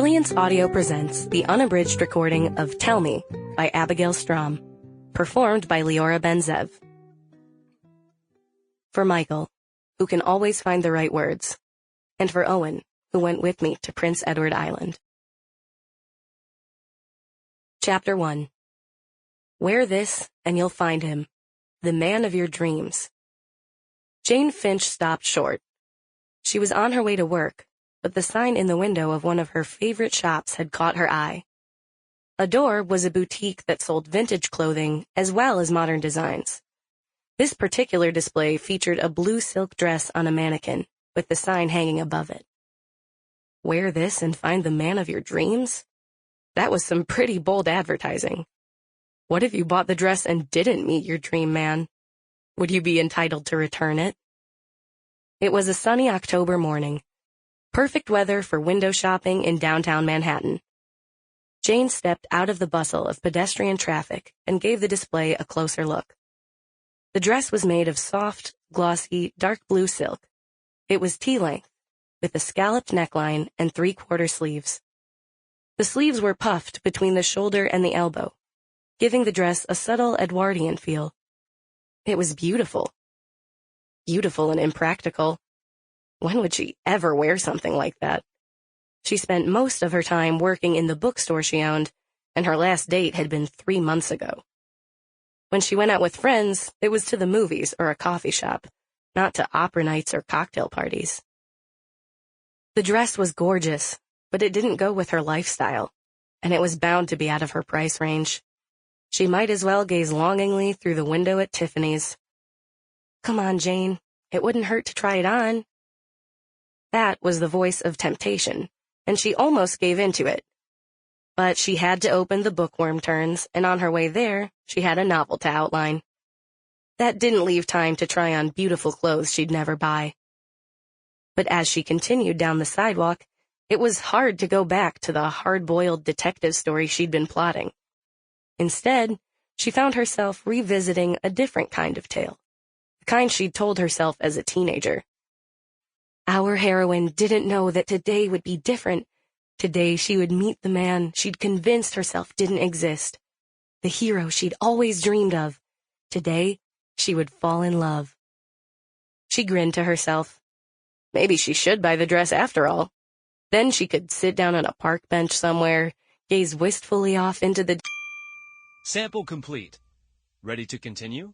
Brilliance Audio presents the unabridged recording of Tell Me by Abigail Strom, performed by Leora Ben-Zev. For Michael, who can always find the right words, and for Owen, who went with me to Prince Edward Island. Chapter 1. Wear this, and you'll find him, the man of your dreams. Jane Finch stopped short. She was on her way to work, but the sign in the window of one of her favorite shops had caught her eye. A door was a boutique that sold vintage clothing as well as modern designs. This particular display featured a blue silk dress on a mannequin, with the sign hanging above it. Wear this and find the man of your dreams? That was some pretty bold advertising. What if you bought the dress and didn't meet your dream man? Would you be entitled to return it? It was a sunny October morning. Perfect weather for window shopping in downtown Manhattan. Jane stepped out of the bustle of pedestrian traffic and gave the display a closer look. The dress was made of soft, glossy, dark blue silk. It was tea-length, with a scalloped neckline and three-quarter sleeves. The sleeves were puffed between the shoulder and the elbow, giving the dress a subtle Edwardian feel. It was beautiful. Beautiful and impractical. When would she ever wear something like that? She spent most of her time working in the bookstore she owned, and her last date had been 3 months ago. When she went out with friends, it was to the movies or a coffee shop, not to opera nights or cocktail parties. The dress was gorgeous, but it didn't go with her lifestyle, and it was bound to be out of her price range. She might as well gaze longingly through the window at Tiffany's. Come on, Jane. It wouldn't hurt to try it on. That was the voice of temptation, and she almost gave in to it. But she had to open the bookworm turns, and on her way there, she had a novel to outline. That didn't leave time to try on beautiful clothes she'd never buy. But as she continued down the sidewalk, it was hard to go back to the hard-boiled detective story she'd been plotting. Instead, she found herself revisiting a different kind of tale, the kind she'd told herself as a teenager. Our heroine didn't know that today would be different. Today she would meet the man she'd convinced herself didn't exist, the hero she'd always dreamed of. Today, she would fall in love. She grinned to herself. Maybe she should buy the dress after all. Then she could sit down on a park bench somewhere, gaze wistfully off into the... Sample complete. Ready to continue?